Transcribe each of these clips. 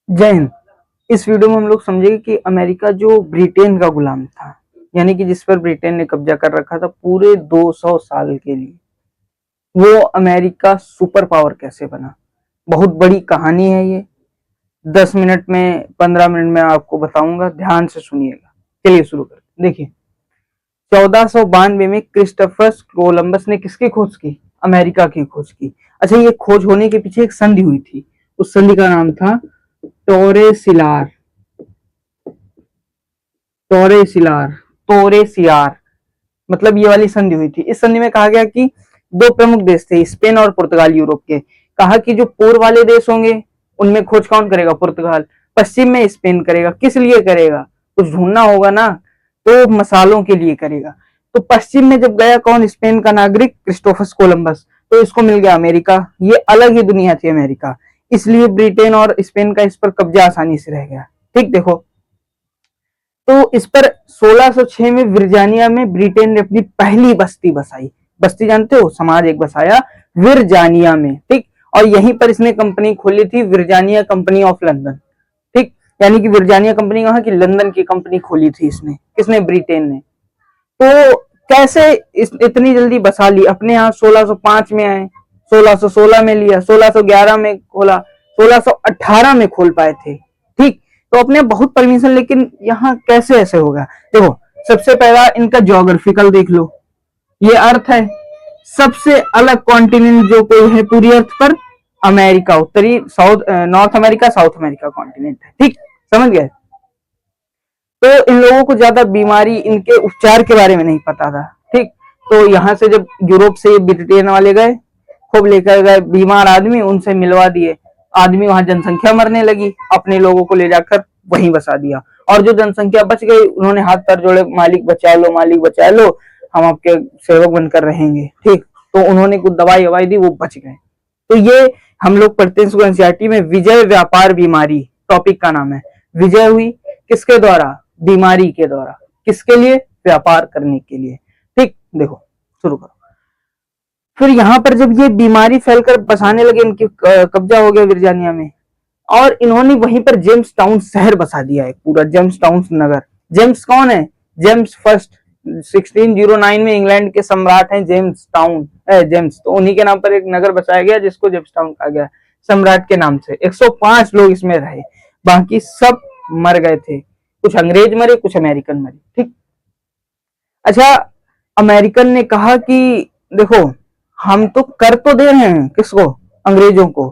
जय हिंद। इस वीडियो में हम लोग समझेंगे कि अमेरिका जो ब्रिटेन का गुलाम था, यानी कि जिस पर ब्रिटेन ने कब्जा कर रखा था पूरे 200 साल के लिए, वो अमेरिका सुपर पावर कैसे बना। बहुत बड़ी कहानी है ये। 10 मिनट में 15 मिनट में आपको बताऊंगा, ध्यान से सुनिएगा। चलिए शुरू करते। देखिए, 1492 में क्रिस्टोफर कोलंबस ने किसकी खोज की? अमेरिका की खोज की। अच्छा, ये खोज होने के पीछे एक संधि हुई थी। उस संधि का नाम था टोरेसिलार। टोरेसिलार टोरेसियार मतलब ये वाली संधि हुई थी। इस संधि में कहा गया कि दो प्रमुख देश थे, स्पेन और पुर्तगाल, यूरोप के। कहा कि जो पूर्व वाले देश होंगे उनमें खोज कौन करेगा? पुर्तगाल। पश्चिम में स्पेन करेगा। किस लिए करेगा? कुछ ढूंढना होगा ना, तो मसालों के लिए करेगा। तो पश्चिम में जब गया कौन? स्पेन का नागरिक क्रिस्टोफर कोलंबस। तो इसको मिल गया अमेरिका। ये अलग ही दुनिया थी अमेरिका, इसलिए ब्रिटेन और स्पेन का इस पर कब्जा आसानी से रह गया। ठीक, देखो, तो इस पर 1606 में विरजानिया में ब्रिटेन ने अपनी पहली बस्ती बसाई। बस्ती जानते हो? समाज एक बसाया विरजानिया में। ठीक, और यहीं पर इसने कंपनी खोली थी, विरजानिया कंपनी ऑफ लंदन। ठीक, यानी कि विरजानिया कंपनी कहाँ की? लंदन की कंपनी खोली थी इसने। किसने? ब्रिटेन ने। तो कैसे इतनी जल्दी बसा ली? अपने यहाँ 1605 में आए, 1616 में लिया, 1611 में खोला, 1618 में खोल पाए थे। ठीक, तो अपने बहुत परमिशन, लेकिन यहाँ कैसे ऐसे होगा? देखो, सबसे पहला इनका ज्योग्राफिकल देख लो। ये अर्थ है, सबसे अलग कॉन्टिनेंट जो कोई है पूरी अर्थ पर, अमेरिका। उत्तरी south north America, south America continent है। ठीक, समझ गए? तो इन लोगों को ज्यादा बीमारी, इनके उपचार के बारे में नहीं पता था। ठीक, तो यहाँ से जब यूरोप से ब्रिटेन वाले गए, खूब लेकर गए बीमार आदमी, उनसे मिलवा दिए। आदमी वहां जनसंख्या मरने लगी, अपने लोगों को ले जाकर वहीं बसा दिया। और जो जनसंख्या बच गई, उन्होंने हाथ पैर जोड़े, मालिक बचा लो, मालिक बचा लो, हम आपके सेवक बनकर रहेंगे। ठीक, तो उन्होंने कुछ दवाई ववाई दी, वो बच गए। तो ये हम लोग पढ़ते हैं एनसीईआरटी में, विजय व्यापार बीमारी टॉपिक का नाम है। विजय हुई किसके द्वारा? बीमारी के द्वारा। किसके लिए? व्यापार करने के लिए। ठीक, देखो, शुरू करो। फिर यहाँ पर जब ये बीमारी फैलकर बसाने लगे, इनकी कब्जा हो गया विरजानिया में, और इन्होंने वहीं पर जेम्स टाउन शहर बसा दिया है, पूरा जेम्स टाउन नगर। जेम्स कौन है? James first. 1609 में इंग्लैंड के सम्राट हैं जेम्स टाउन। जेम्स, तो उन्हीं के नाम पर एक नगर बसाया गया जिसको जेम्स टाउन कहा गया, सम्राट के नाम से। 105 लोग इसमें रहे, बाकी सब मर गए थे। कुछ अंग्रेज मरे, कुछ अमेरिकन मरे। ठीक, अच्छा, अमेरिकन ने कहा कि देखो, हम तो कर तो दे रहे हैं, किसको? अंग्रेजों को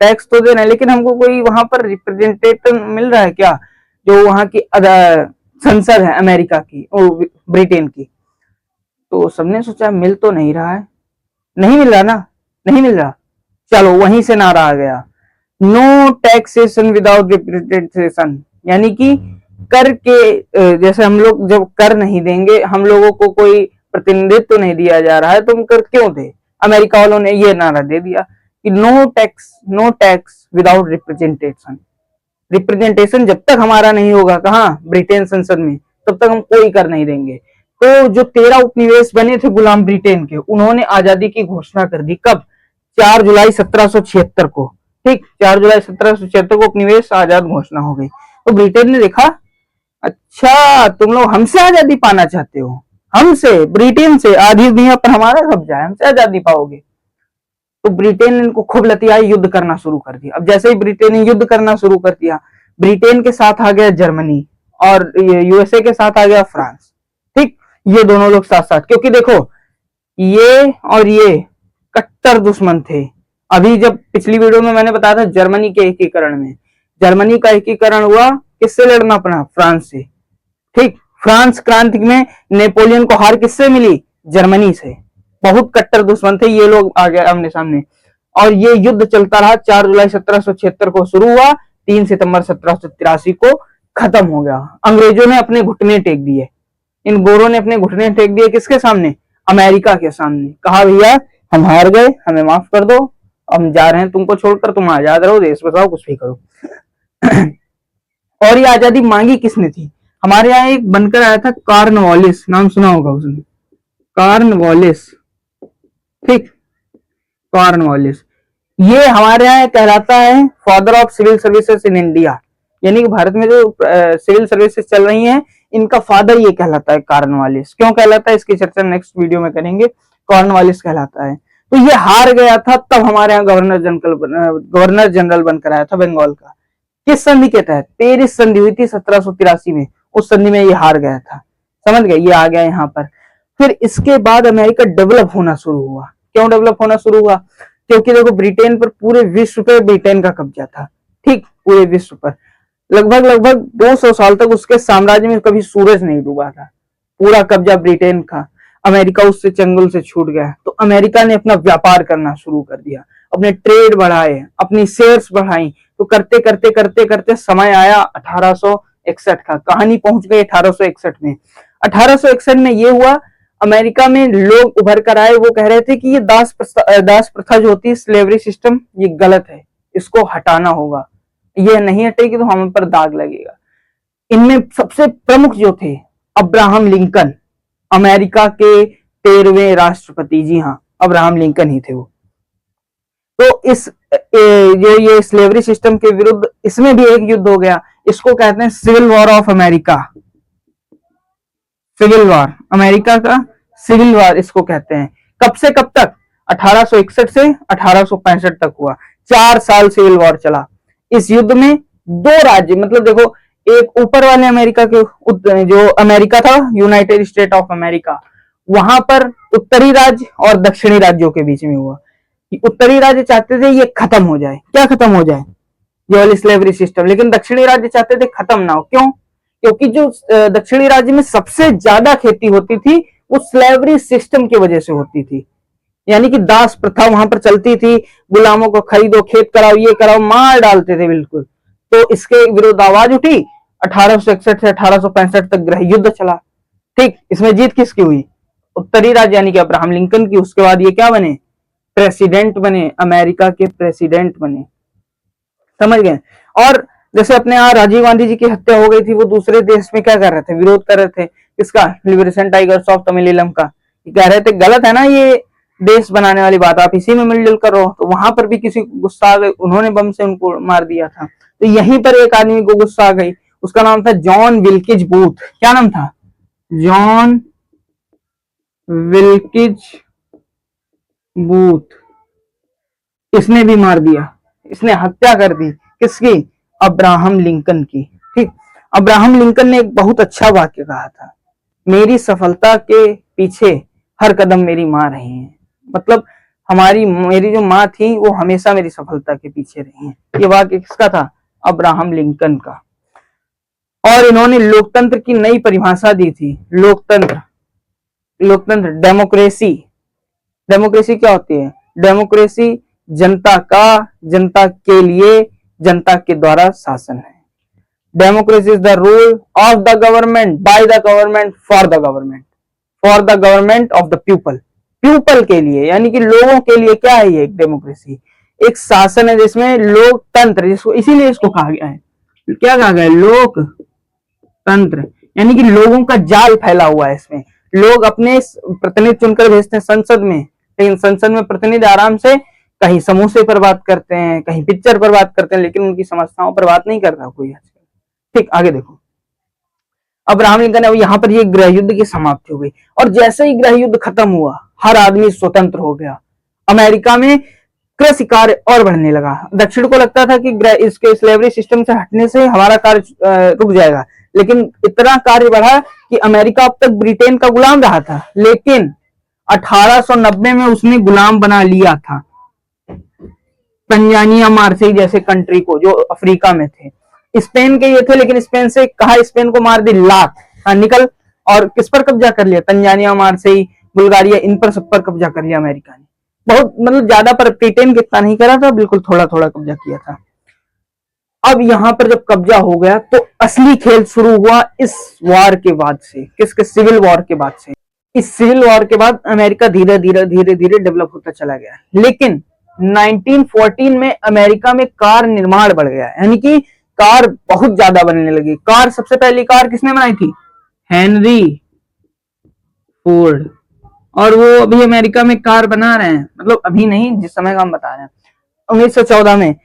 टैक्स तो दे रहे हैं, लेकिन हमको कोई वहां पर रिप्रेजेंटेटिव मिल रहा है क्या? जो वहां की संसद है अमेरिका की, ब्रिटेन की। तो सबने सोचा मिल तो नहीं रहा है, नहीं मिल रहा ना, नहीं मिल रहा। चलो, वहीं से नारा आ गया, नो टैक्सेशन विदाउट रिप्रेजेंटेशन। यानी कि कर के जैसे हम लोग जब कर नहीं देंगे, हम लोगों को कोई प्रतिनिधित्व तो नहीं दिया जा रहा है, तुम कर क्यों दे? अमेरिका वालों ने ये नारा दे दिया कि no tax without representation. Representation जब तक हमारा नहीं होगा, कहाँ? ब्रिटेन संसद में, तब तक हम कोई कर नहीं देंगे। तो जो 13 उपनिवेश बने थे गुलाम ब्रिटेन के, उन्होंने आजादी की घोषणा कर दी। कब? 4 जुलाई 1776 को। ठीक, 4 जुलाई 1776 को उपनिवेश आजाद घोषणा हो गई। तो ब्रिटेन ने देखा, अच्छा तुम लोग हमसे आजादी पाना चाहते हो, हमसे, ब्रिटेन से, आधी दुनिया पर हमारा कब्जा है, हमसे आजादी पाओगे। तो ब्रिटेन ने इनको खूब लतियाई, युद्ध करना शुरू कर दिया। अब जैसे ही ब्रिटेन ने युद्ध करना शुरू कर दिया, ब्रिटेन के साथ आ गया जर्मनी, और यूएसए के साथ आ गया फ्रांस। ठीक, ये दोनों लोग साथ साथ, क्योंकि देखो, ये और ये कट्टर दुश्मन थे। अभी जब पिछली वीडियो में मैंने बताया था जर्मनी के एकीकरण में, जर्मनी का एकीकरण हुआ किससे? लड़ना पड़ा? फ्रांस से। ठीक, फ्रांस क्रांति में नेपोलियन को हार किससे मिली? जर्मनी से। बहुत कट्टर दुश्मन थे ये लोग, आ गए आमने सामने। और ये युद्ध चलता रहा। 4 जुलाई 1776 को शुरू हुआ, 3 सितंबर 1783 को खत्म हो गया। अंग्रेजों ने अपने घुटने टेक दिए, इन गोरों ने अपने घुटने टेक दिए किसके सामने? अमेरिका के सामने। कहा भैया हम हार गए, हमें माफ कर दो, हम जा रहे हैं तुमको छोड़कर, तुम आजाद रहो, देश बसाओ, कुछ भी करो। और ये आजादी मांगी किसने थी? हमारे यहाँ एक बनकर आया था कॉर्नवालिस, नाम सुना होगा उसने, कॉर्नवालिस। ठीक, कॉर्नवालिस। ये हमारे यहाँ कहलाता है father of civil services in India, यानी कि भारत में जो सिविल सर्विसेज चल रही हैं इनका फादर ये कहलाता है कॉर्नवालिस। क्यों कहलाता है इसकी चर्चा नेक्स्ट वीडियो में करेंगे। कॉर्नवालिस कहलाता है। तो ये हार गया था, तब हमारे यहाँ गवर्नर जनरल बनकर आया था बंगाल का। किस संधि के तहत? पेरिस संधि हुई थी 1783 में, उस संधि में ये हार गया था। समझ गए, ये आ गया यहाँ पर। फिर इसके बाद अमेरिका डेवलप होना शुरू हुआ। क्यों डेवलप होना शुरू हुआ? क्योंकि देखो ब्रिटेन पर पूरे विश्व पे ब्रिटेन का कब्जा था, ठीक, पूरे विश्व पर लगभग 200 साल तक उसके साम्राज्य में कभी सूरज नहीं डूबा था, पूरा कब्जा ब्रिटेन का। अमेरिका उससे चंगुल से छूट गया, तो अमेरिका ने अपना व्यापार करना शुरू कर दिया, अपने ट्रेड बढ़ाए, अपनी शेयर्स बढ़ाई। तो करते करते करते करते समय आया 1861 का, कहानी पहुंच गई 1861 में। 1861 में ये हुआ, अमेरिका में लोग उभर कर आए, वो कह रहे थे कि ये दास प्रथा जो होती है, स्लेवरी सिस्टम, ये गलत है, इसको हटाना होगा, ये नहीं हटेगी तो हम पर दाग लगेगा। इनमें सबसे प्रमुख जो थे अब्राहम लिंकन, अमेरिका के 13वें राष्ट्रपति, जी हाँ अब्राहम लिंकन ही थे वो। तो इस जो ये स्लेवरी सिस्टम के विरुद्ध इसमें भी एक युद्ध हो गया, इसको कहते हैं civil war of America. Civil war, America का सिविल वॉर इसको कहते हैं। कब से कब तक? 1861 से 1865 तक हुआ, 4 साल सिविल वॉर चला। इस युद्ध में दो राज्य, मतलब देखो एक ऊपर वाले अमेरिका के, जो अमेरिका था यूनाइटेड स्टेट ऑफ अमेरिका, वहां पर उत्तरी राज्य और दक्षिणी राज्यों के बीच में हुआ। उत्तरी राज्य चाहते थे ये खत्म हो जाए, क्या खत्म हो जाए? ये वाली स्लेवरी सिस्टम। लेकिन दक्षिणी राज्य चाहते थे खत्म ना हो। क्यों? क्योंकि जो दक्षिणी राज्य में सबसे ज्यादा खेती होती थी वो स्लेवरी सिस्टम की वजह से होती थी, यानी कि दास प्रथा वहां पर चलती थी, गुलामों को खरीदो, खेत कराओ, ये कराओ, मार डालते थे बिल्कुल। तो इसके विरुद्ध आवाज उठी। 1861 से 1865 तक गृह युद्ध चला, ठीक। इसमें जीत किसकी हुई? उत्तरी राज्य यानी कि अब्राहम लिंकन की। उसके बाद ये क्या बने? प्रेसिडेंट बने, अमेरिका के प्रेसिडेंट बने, समझ गए। और जैसे अपने यहाँ राजीव गांधी जी की हत्या हो गई थी, वो दूसरे देश में क्या कर रहे थे? विरोध कर रहे थे, किसका? लिबरेशन टाइगर्स ऑफ तमिलिलम का। कह रहे थे गलत है ना ये देश बनाने वाली बात, आप इसी में मिलजुल कर रहो। तो वहां पर भी किसी को गुस्सा आ गई, उन्होंने बम से उनको मार दिया था। तो यहीं पर एक आदमी को गुस्सा आ गई, उसका नाम था जॉन विल्किज बूथ। क्या नाम था? John Wilkes Booth. इसने भी मार दिया, इसने हत्या कर दी, किसकी? अब्राहम लिंकन की, ठीक। अब्राहम लिंकन ने एक बहुत अच्छा वाक्य कहा था, मेरी सफलता के पीछे हर कदम मेरी माँ रही है। मतलब मेरी जो माँ थी वो हमेशा मेरी सफलता के पीछे रही है। ये वाक्य किसका था? अब्राहम लिंकन का। और इन्होंने लोकतंत्र की नई परिभाषा दी थी। लोकतंत्र, डेमोक्रेसी। डेमोक्रेसी क्या होती है? डेमोक्रेसी जनता के लिए, जनता के द्वारा शासन है। Democracy is the rule of the government, by the government, for the government, for the government of the people, people के लिए, यानी कि लोगों के लिए। क्या है ये? एक डेमोक्रेसी, एक शासन है जिसमें लोकतंत्र, जिसको इसीलिए इसको कहा गया है, क्या कहा गया है? लोकतंत्र, यानी कि लोगों का जाल फैला हुआ है इसमें। लोग अपने प्रतिनिधि चुनकर भेजते हैं संसद में, लेकिन संसद में प्रतिनिधि आराम से कहीं समोसे पर बात करते हैं, कहीं पिक्चर पर बात करते हैं, लेकिन उनकी समस्याओं पर बात नहीं कर रहा कोई आजकल, ठीक। आगे देखो, अब्राहम लिंकन है, यहाँ पर ये गृह युद्ध की समाप्ति हो गई। और जैसे ही गृह युद्ध खत्म हुआ, हर आदमी स्वतंत्र हो गया। अमेरिका में कृषि कार्य और बढ़ने लगा। दक्षिण को लगता था कि इसके स्लेवरी सिस्टम से हटने से हमारा कार्य रुक जाएगा, लेकिन इतना कार्य बढ़ा कि अमेरिका अब तक ब्रिटेन का गुलाम रहा था, लेकिन 1890 में उसने गुलाम बना लिया था तंजानिया, मार्सेई जैसे कंट्री को, जो अफ्रीका में थे। स्पेन के ये थे, लेकिन स्पेन से कहा, स्पेन को मार दी लात, निकल। और किस पर कब्जा कर लिया? तंजानिया, मार्सेई, बुल्गारिया, इन पर सब पर कब्जा कर लिया अमेरिका ने। बहुत, मतलब ज्यादा, पर ब्रिटेन कितना नहीं करा था, बिल्कुल थोड़ा थोड़ा कब्जा किया था। अब यहां पर जब कब्जा हो गया तो असली खेल शुरू हुआ इस वॉर के बाद से। किसके? सिविल वॉर के बाद से। इस सिविल वॉर के बाद अमेरिका धीरे धीरे डेवलप होता चला गया। लेकिन 1914 में अमेरिका में कार निर्माण बढ़ गया, यानी कि कार बहुत ज्यादा बनने लगी। कार, सबसे पहली कार किसने बनाई थी? Henry Ford. और वो अभी अमेरिका में कार बना रहे हैं, मतलब अभी नहीं, जिस समय का हम बता रहे हैं। 1914 में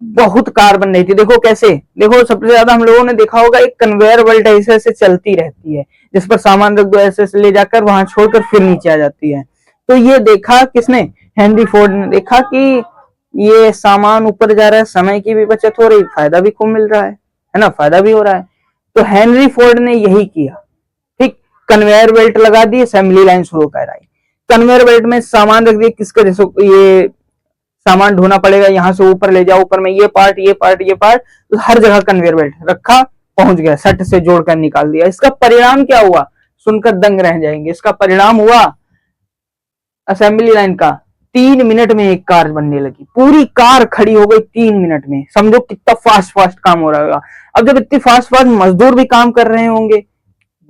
बहुत कार बन रही थी। देखो कैसे, देखो सबसे ज्यादा हम लोगों ने देखा होगा एक कन्वेयर बेल्ट ऐसे ऐसे चलती रहती है, जिस पर सामान रख दो, ऐसे ऐसे ले जाकर वहां छोड़कर फिर नीचे आ जाती है। तो ये देखा किसने? हेनरी फोर्ड ने देखा कि ये सामान ऊपर जा रहा है, समय की भी बचत हो रही, फायदा भी खूब मिल रहा है ना, फायदा भी हो रहा है। तो हेनरी फोर्ड ने यही किया, ठीक, कन्वेयर बेल्ट लगा दी, असेंबली लाइन शुरू कराई। कन्वेयर बेल्ट में सामान रख दिए, किसके जैसे ये सामान ढोना पड़ेगा, यहाँ से ऊपर ले जाओ, ऊपर में ये पार्ट ये पार्ट ये पार्ट, तो हर जगह कन्वेयर बेल्ट रखा, पहुंच गया, सट से जोड़कर निकाल दिया। इसका परिणाम क्या हुआ, सुनकर दंग रह जाएंगे। इसका परिणाम हुआ असेंबली लाइन का 3 मिनट में एक कार बनने लगी, पूरी कार खड़ी हो गई 3 मिनट में। समझो कितना फास्ट फास्ट काम हो रहा होगा। अब जब इतनी फास्ट फास्ट मजदूर भी काम कर रहे होंगे,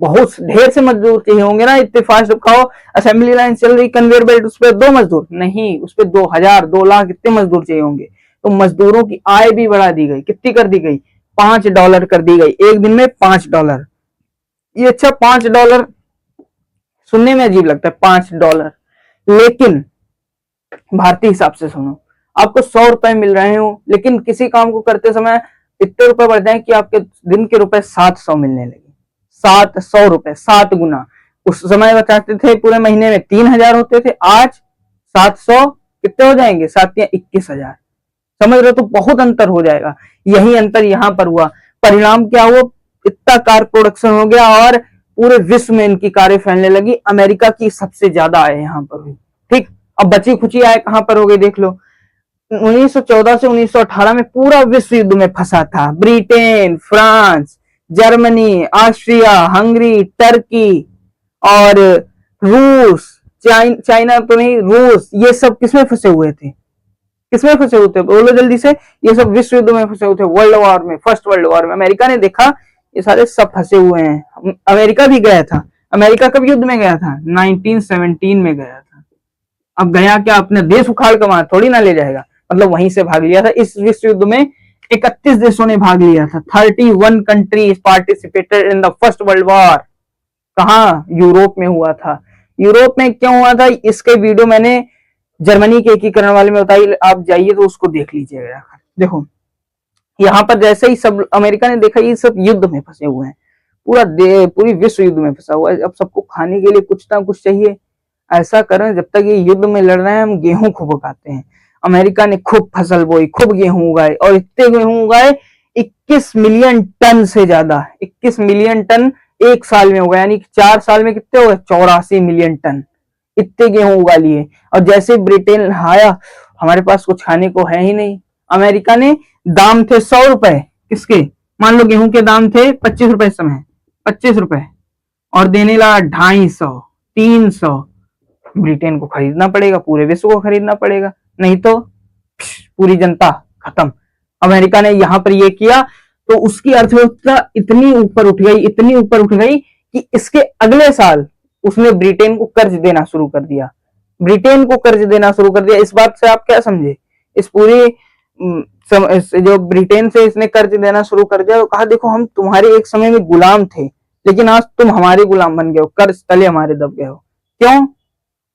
बहुत ढेर से मजदूर चाहिए होंगे ना, इतने फास्ट खाओ, असेंबली लाइन चल रही, कन्वेयर बेल्ट, उस पर 2 मजदूर नहीं, उस पर 2000 2 लाख इतने मजदूर चाहिए होंगे। तो मजदूरों की आय भी बढ़ा दी गई, कितनी कर दी गई, $5 कर दी गई, एक दिन में $5। ये अच्छा $5 सुनने में अजीब लगता है, $5, लेकिन भारतीय हिसाब से सुनो, आपको ₹100 मिल रहे हो, लेकिन किसी काम को करते समय इतने रुपए बढ़ जाए कि आपके दिन के रुपए 700 मिलने लगे। 700 रुपए, 7 गुना। उस समय बताते थे पूरे महीने में 3000 होते थे, आज 700 कितने हो जाएंगे, 7 या 21,000। समझ रहे हो, तो बहुत अंतर हो जाएगा। यही अंतर यहाँ पर हुआ। परिणाम क्या हुआ, इतना कार प्रोडक्शन हो गया और पूरे विश्व में इनकी कारें फैलने लगी। अमेरिका की सबसे ज्यादा आय यहाँ पर हुई, ठीक। अब बची खुची आय कहां पर हो गई, देख लो। 1914 से 1918 में पूरा विश्व युद्ध में फंसा था। Britain, France, Germany, Austria, Hungary, Turkey और रूस, चाइना तो नहीं, रूस, ये सब किसमें फंसे हुए थे, किसमें फंसे हुए थे, बोलो जल्दी से। ये सब विश्व युद्ध में फंसे हुए थे, वर्ल्ड वॉर में, फर्स्ट वर्ल्ड वॉर में। अमेरिका ने देखा ये सारे सब फंसे हुए हैं। अमेरिका भी गया था। अमेरिका कब युद्ध में गया था, 1917 में गया था। अब गया क्या, अपने देश उखाड़ कर वहां थोड़ी ना ले जाएगा, मतलब वहीं से भाग लिया था। इस विश्व युद्ध में 31 देशों ने भाग लिया था। 31 countries participated in the first world war. कहा, यूरोप में हुआ था। यूरोप में क्यों हुआ था, इसके वीडियो मैंने जर्मनी के एकीकरण वाले में बताई, आप जाइए तो उसको देख लीजिएगा। देखो यहाँ पर जैसे ही सब अमेरिका ने देखा ये सब युद्ध में फंसे हुए हैं, पूरी विश्व युद्ध में फंसा हुआ है, अब सबको खाने के लिए कुछ ना कुछ चाहिए। ऐसा करें, जब तक ये युद्ध में लड़ रहे हैं हम गेहूं खूब उगाते हैं। अमेरिका ने खूब फसल बोई, खूब गेहूं उगाए, और इतने गेहूं उगाए 21 मिलियन टन से ज्यादा, 21 मिलियन टन एक साल में उगाए, यानी 4 साल में कितने हो गए, 84 मिलियन टन, इतने गेहूं उगा लिए। और जैसे ब्रिटेन आया, हमारे पास कुछ खाने को है ही नहीं। अमेरिका ने, दाम थे 100 रुपए, किसके, मान लो गेहूं के दाम थे 25 रुपए, समय 25 रुपए, और देने लगा 250, 300। ब्रिटेन को खरीदना पड़ेगा, पूरे विश्व को खरीदना पड़ेगा, नहीं तो पूरी जनता खत्म। अमेरिका ने यहां पर यह किया तो उसकी अर्थव्यवस्था इतनी ऊपर उठ गई, इतनी ऊपर उठ गई कि इसके अगले साल उसने ब्रिटेन को कर्ज देना शुरू कर दिया। ब्रिटेन को कर्ज देना शुरू कर दिया। इस बात से आप क्या समझे, इस पूरी जो ब्रिटेन से इसने कर्ज देना शुरू कर दिया, तो कहा देखो हम तुम्हारे एक समय में गुलाम थे, लेकिन आज तुम हमारे गुलाम बन गए हो, कर्ज तले हमारे दब गए हो। क्यों,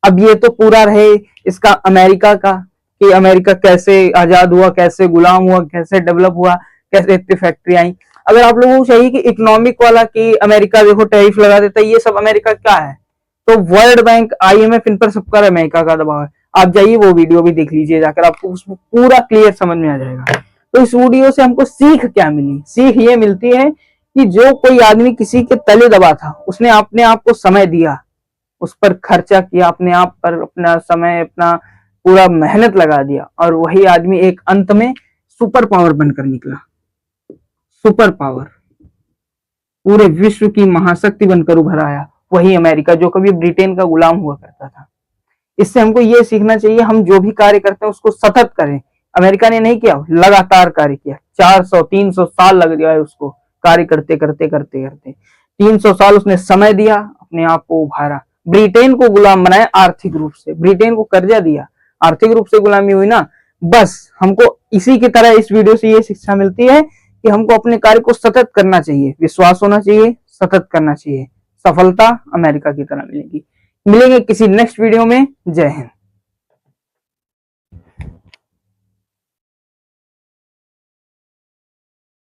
अब ये तो पूरा रहे इसका अमेरिका का, कि अमेरिका कैसे आजाद हुआ, कैसे गुलाम हुआ, कैसे डेवलप हुआ, कैसे इतनी फैक्ट्री आई। अगर आप लोगों को चाहिए कि इकोनॉमिक वाला, कि अमेरिका देखो टैरिफ लगा देता है, ये सब अमेरिका क्या है, तो वर्ल्ड बैंक, IMF, इन पर सबका अमेरिका का दबाव है। आप जाइए वो वीडियो भी देख लीजिए जाकर, आपको उसमें पूरा क्लियर समझ में आ जाएगा। तो इस वीडियो से हमको सीख क्या मिली, सीख ये मिलती है कि जो कोई आदमी किसी के तले दबा था, उसने अपने आप को समय दिया, उस पर खर्चा किया, अपने आप पर अपना समय, अपना पूरा मेहनत लगा दिया, और वही आदमी एक अंत में सुपर पावर बनकर निकला। सुपर पावर, पूरे विश्व की महाशक्ति बनकर उभर आया वही अमेरिका, जो कभी ब्रिटेन का गुलाम हुआ करता था। इससे हमको ये सीखना चाहिए, हम जो भी कार्य करते हैं उसको सतत करें। अमेरिका ने नहीं किया, लगातार कार्य किया, 400-300 साल लग गया है उसको कार्य करते करते करते करते। 300 साल उसने समय दिया, अपने आप को उभारा, ब्रिटेन को गुलाम बनाया आर्थिक रूप से, ब्रिटेन को कर्जा दिया, आर्थिक रूप से गुलामी हुई ना। बस हमको इसी की तरह इस वीडियो से ये शिक्षा मिलती है कि हमको अपने कार्य को सतत करना चाहिए, विश्वास होना चाहिए, सतत करना चाहिए। सफलता अमेरिका की तरह मिलेगी। मिलेंगे किसी नेक्स्ट वीडियो में। जय हिंद।